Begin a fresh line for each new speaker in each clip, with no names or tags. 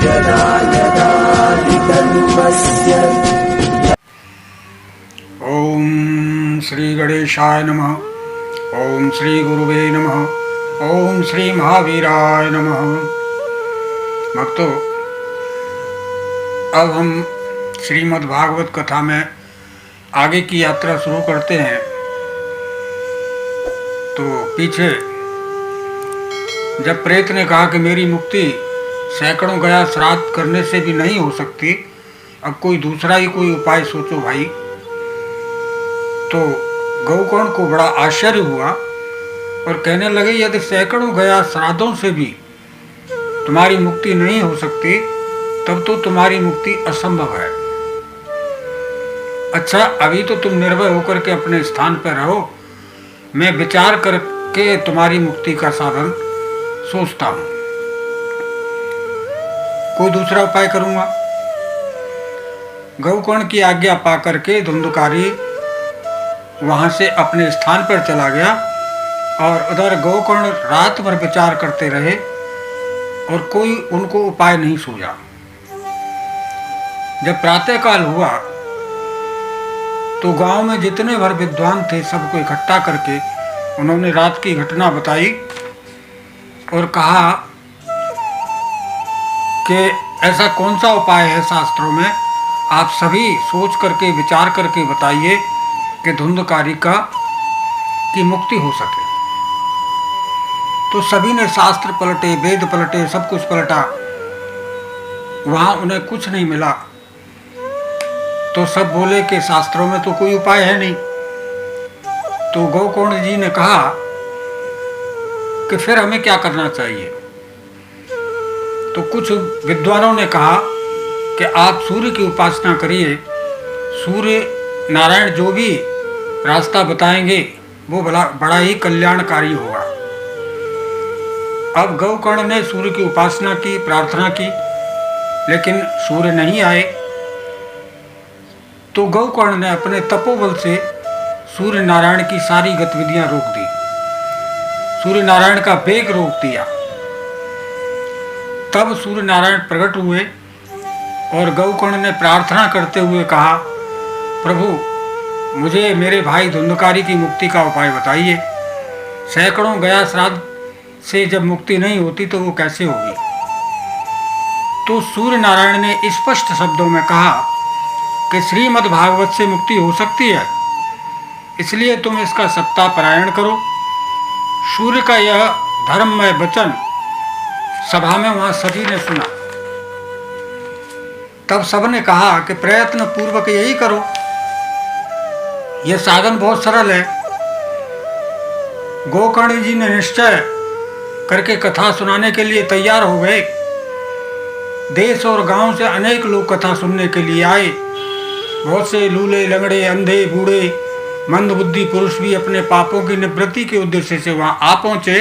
यदा यदा हि धर्मस्य।
ओम श्री गणेशाय नमः। ओम श्री गुरुवे नमः। ओम श्री महावीराय नमः। भक्तों, अब हम श्रीमद् भागवत कथा में आगे की यात्रा शुरू करते हैं। तो पीछे जब प्रेत ने कहा कि मेरी मुक्ति सैकड़ों गया श्राद्ध करने से भी नहीं हो सकती, अब कोई दूसरा ही कोई उपाय सोचो भाई। तो गौकर्ण को बड़ा आश्चर्य हुआ और कहने लगे यदि सैकड़ों गया श्राद्धों से भी तुम्हारी मुक्ति नहीं हो सकती, तब तो तुम्हारी मुक्ति असंभव है। अच्छा, अभी तो तुम निर्भय होकर के अपने स्थान पर रहो, मैं विचार करके तुम्हारी मुक्ति का साधन सोचता हूं, कोई दूसरा उपाय करूंगा। गौकर्ण की आज्ञा पाकर के धुंधकारी वहां से अपने स्थान पर चला गया और उधर गौकर्ण रात भर विचार करते रहे और कोई उनको उपाय नहीं सूझा। जब प्रातःकाल हुआ तो गांव में जितने भर विद्वान थे सबको इकट्ठा करके उन्होंने रात की घटना बताई और कहा कि ऐसा कौन सा उपाय है शास्त्रों में, आप सभी सोच करके विचार करके बताइए कि धुंधकारी की मुक्ति हो सके। तो सभी ने शास्त्र पलटे, वेद पलटे, सब कुछ पलटा, वहां उन्हें कुछ नहीं मिला। तो सब बोले कि शास्त्रों में तो कोई उपाय है नहीं। तो गौकर्ण जी ने कहा कि फिर हमें क्या करना चाहिए। तो कुछ विद्वानों ने कहा कि आप सूर्य की उपासना करिए, सूर्य नारायण जो भी रास्ता बताएंगे वो बड़ा ही कल्याणकारी होगा। अब गौकर्ण ने सूर्य की उपासना की, प्रार्थना की, लेकिन सूर्य नहीं आए। तो गौकर्ण ने अपने तपोबल से सूर्य नारायण की सारी गतिविधियां रोक दी, सूर्य नारायण का वेग रोक दिया। तब सूर्य नारायण प्रकट हुए और गौकर्ण ने प्रार्थना करते हुए कहा, प्रभु मुझे मेरे भाई धुंधकारी की मुक्ति का उपाय बताइए। सैकड़ों गया श्राद्ध से जब मुक्ति नहीं होती तो वो कैसे होगी। तो सूर्य नारायण ने स्पष्ट शब्दों में कहा कि श्रीमद् भागवत से मुक्ति हो सकती है, इसलिए तुम इसका सप्ताह पारायण करो। सूर्य का यह धर्ममय वचन सभा में वहां सभी ने सुना। तब सबने कहा कि प्रयत्न पूर्वक यही करो, यह साधन बहुत सरल है। गौकर्ण जी ने निश्चय करके कथा सुनाने के लिए तैयार हो गए। देश और गांव से अनेक लोग कथा सुनने के लिए आए। बहुत से लूले, लंगड़े, अंधे, बूढ़े, मंदबुद्धि पुरुष भी अपने पापों की निवृत्ति के उद्देश्य से वहां आ पहुंचे।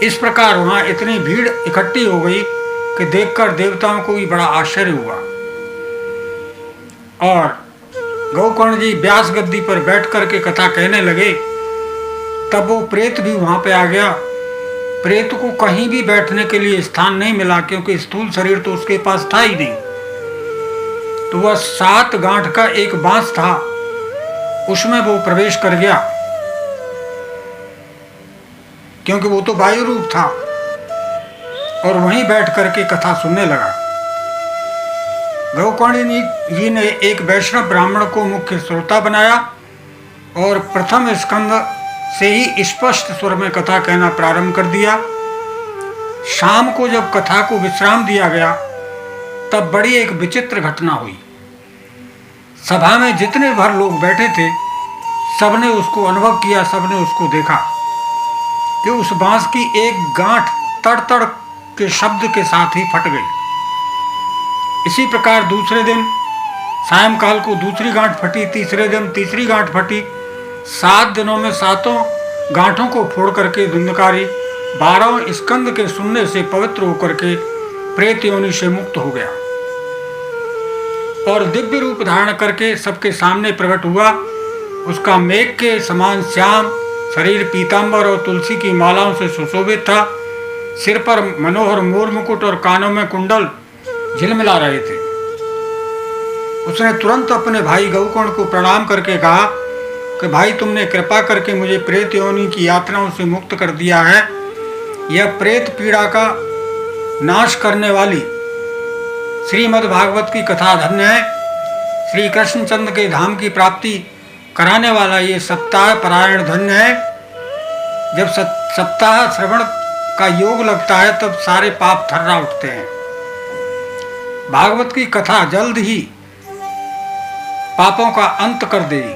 इस प्रकार वहां इतनी भीड़ इकट्ठी हो गई कि देखकर देवताओं को भी बड़ा आश्चर्य हुआ। और गौकर्ण जी व्यास गद्दी पर बैठ करके कथा कहने लगे। तब वो प्रेत भी वहां पे आ गया। प्रेत को कहीं भी बैठने के लिए स्थान नहीं मिला, क्योंकि स्थूल शरीर तो उसके पास था ही नहीं। तो वह 7 गांठ का एक बांस था, उसमें वो प्रवेश कर गया, क्योंकि वो तो वायु रूप था, और वहीं बैठ करके कथा सुनने लगा। गौकर्ण जी ने एक वैष्णव ब्राह्मण को मुख्य श्रोता बनाया और प्रथम स्कंद से ही स्पष्ट स्वर में कथा कहना प्रारंभ कर दिया। शाम को जब कथा को विश्राम दिया गया तब बड़ी एक विचित्र घटना हुई। सभा में जितने भर लोग बैठे थे सबने उसको अनुभव किया, सबने उसको देखा कि उस बांस की एक गांठ तड़-तड़ के शब्द के साथ ही फट गई। इसी प्रकार दूसरे दिन सायंकाल को दूसरी गांठ फटी, तीसरे दिन तीसरी गांठ फटी। 7 दिनों में 7 गांठों को फोड़ करके धुंधकारी 12 स्कंद के सुनने से पवित्र होकर के प्रेत योनि से मुक्त हो गया और दिव्य रूप धारण करके सबके सामने प्रकट हुआ। उसका मेघ के समान श्याम शरीर पीतांबर और तुलसी की मालाओं से सुशोभित था। सिर पर मनोहर मोर मुकुट और कानों में कुंडल झिलमिला रहे थे। उसने तुरंत अपने भाई गौकर्ण को प्रणाम करके कहा कि भाई, तुमने कृपा करके मुझे प्रेत योनि की यातनाओं से मुक्त कर दिया है। यह प्रेत पीड़ा का नाश करने वाली श्रीमद् भागवत की कथा धन्य है। श्री कृष्णचंद्र के धाम की प्राप्ति कराने वाला ये सप्ताह पारायण धन्य है। जब सप्ताह श्रवण का योग लगता है तब सारे पाप थर्रा उठते हैं। भागवत की कथा जल्द ही पापों का अंत कर देगी।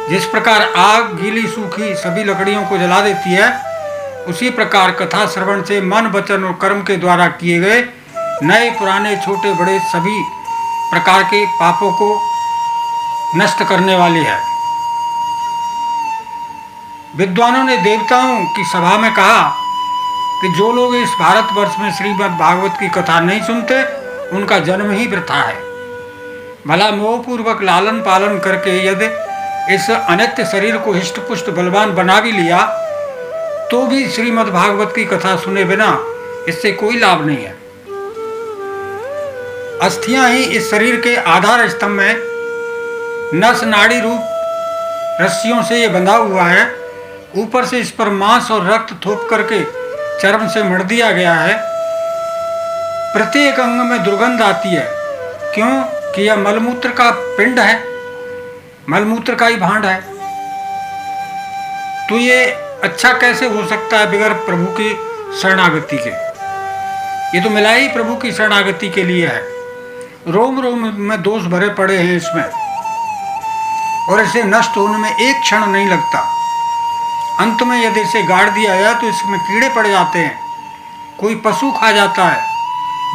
जिस प्रकार आग गीली सूखी सभी लकड़ियों को जला देती है, उसी प्रकार कथा श्रवण से मन वचन और कर्म के द्वारा किए गए नए पुराने छोटे बड़े सभी प्रकार के पापों को नष्ट करने वाली है। विद्वानों ने देवताओं की सभा में कहा कि जो लोग इस भारतवर्ष में श्रीमद् भागवत की कथा नहीं सुनते, उनका जन्म ही वृथा है। भला मोहपूर्वक लालन पालन करके यदि इस अनित्य शरीर को हिष्ट पुष्ट बलवान बना भी लिया, तो भी श्रीमद् भागवत की कथा सुने बिना इससे कोई लाभ नहीं है। अस्थियां ही इस शरीर के आधार स्तंभ में नस नाड़ी रूप रस्सियों से ये बंधा हुआ है। ऊपर से इस पर मांस और रक्त थोप करके चर्म से मढ़ दिया गया है। प्रत्येक अंग में दुर्गंध आती है। क्यों? कि यह मलमूत्र का पिंड है, मलमूत्र का ही भांड है। तो ये अच्छा कैसे हो सकता है बगैर प्रभु की शरणागति के? ये तो मिला ही प्रभु की शरणागति के लिए है। रोम रोम में दोष भरे पड़े हैं इसमें, और इसे नष्ट होने में एक क्षण नहीं लगता। अंत में यदि इसे गाड़ दिया जाए तो इसमें कीड़े पड़ जाते हैं, कोई पशु खा जाता है,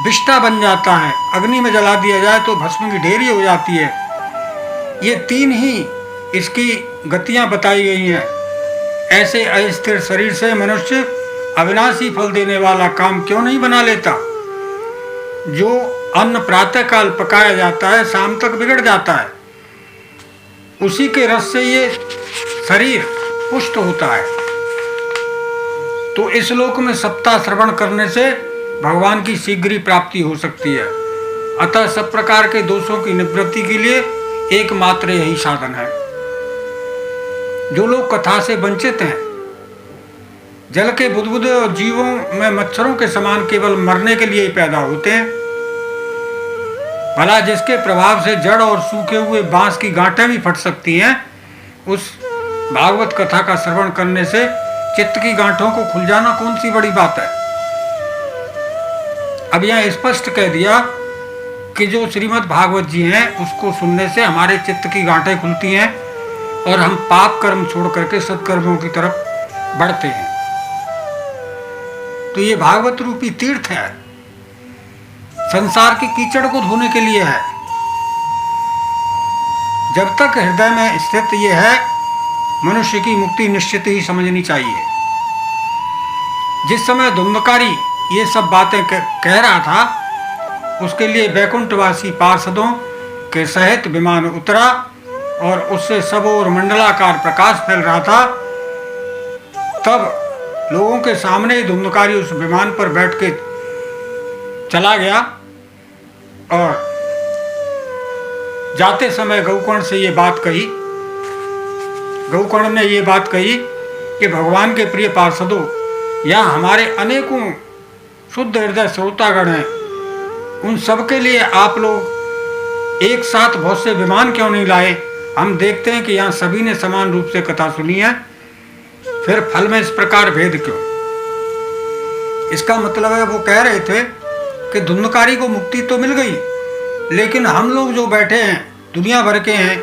विष्टा बन जाता है, अग्नि में जला दिया जाए तो भस्म की ढेरी हो जाती है। ये तीन ही इसकी गतियां बताई गई हैं। ऐसे अस्थिर शरीर से मनुष्य अविनाशी फल देने वाला काम क्यों नहीं बना लेता? जो अन्न प्रातः काल पकाया जाता है, शाम तक बिगड़ जाता है, उसी के रस से ये शरीर पुष्ट होता है। तो इस लोक में सप्ताह श्रवण करने से भगवान की शीघ्र ही प्राप्ति हो सकती है। अतः सब प्रकार के दोषों की निवृत्ति के लिए एकमात्र यही साधन है। जो लोग कथा से वंचित हैं, जल के बुदबुदे और जीवों में मच्छरों के समान केवल मरने के लिए ही पैदा होते हैं। भला जिसके प्रभाव से जड़ और सूखे हुए बांस की गांठें भी फट सकती हैं, उस भागवत कथा का श्रवण करने से चित्त की गांठों को खुल जाना कौन सी बड़ी बात है। अब यह स्पष्ट कह दिया कि जो श्रीमद् भागवत जी हैं, उसको सुनने से हमारे चित्त की गांठें खुलती हैं और हम पाप कर्म छोड़ करके सत्कर्मों की तरफ बढ़ते हैं। तो ये भागवत रूपी तीर्थ है, संसार की कीचड़ को धोने के लिए है। जब तक हृदय में स्थित ये है, मनुष्य की मुक्ति निश्चित ही समझनी चाहिए। जिस समय धुंधकारी ये सब बातें कह रहा था, उसके लिए वैकुंठवासी पार्षदों के सहित विमान उतरा और उससे सब ओर मंडलाकार प्रकाश फैल रहा था। तब लोगों के सामने ही धुंधकारी उस विमान पर बैठ के चला गया और जाते समय गौकर्ण से ये बात कही। गौकर्ण ने ये बात कही कि भगवान के प्रिय पार्षदों, यहाँ हमारे अनेकों शुद्ध हृदय श्रोतागण हैं, उन सबके लिए आप लोग एक साथ बहुत से विमान क्यों नहीं लाए? हम देखते हैं कि यहाँ सभी ने समान रूप से कथा सुनी है, फिर फल में इस प्रकार भेद क्यों? इसका मतलब है वो कह रहे थे कि धुंधकारी को मुक्ति तो मिल गई, लेकिन हम लोग जो बैठे हैं दुनिया भर के हैं,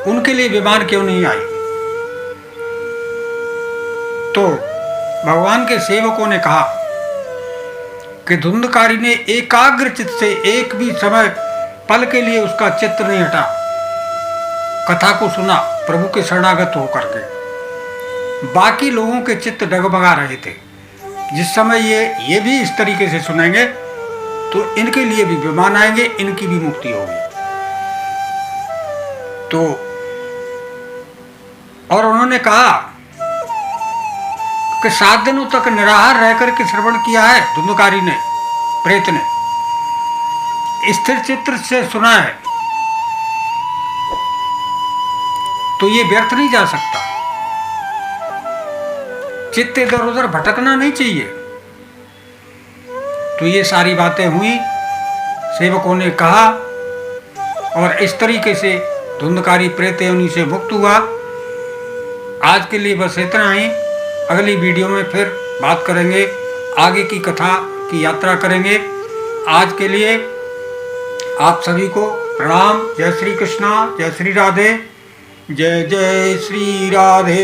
उनके लिए विमान क्यों नहीं आई? तो भगवान के सेवकों ने कहा कि धुंधकारी ने एकाग्र चित्त से एक भी समय पल के लिए उसका चित्त नहीं हटा, कथा को सुना प्रभु के शरणागत होकर के। बाकी लोगों के चित्त डगमगा रहे थे। जिस समय ये भी इस तरीके से सुनेंगे तो इनके लिए भी विमान आएंगे, इनकी भी मुक्ति होगी। तो और उन्होंने कहा कि 7 दिनों तक निराहार रहकर के श्रवण किया है धुंधकारी ने, प्रेत ने, स्थिर चित्र से सुना है, तो ये व्यर्थ नहीं जा सकता। चित्त इधर उधर भटकना नहीं चाहिए। तो ये सारी बातें हुई, सेवकों ने कहा, और इस तरीके से धुंधकारी प्रेत योनि से मुक्त हुआ। आज के लिए बस इतना ही। अगली वीडियो में फिर बात करेंगे, आगे की कथा की यात्रा करेंगे। आज के लिए आप सभी को प्रणाम। जय श्री कृष्णा, जय श्री राधे, जय जय श्री राधे।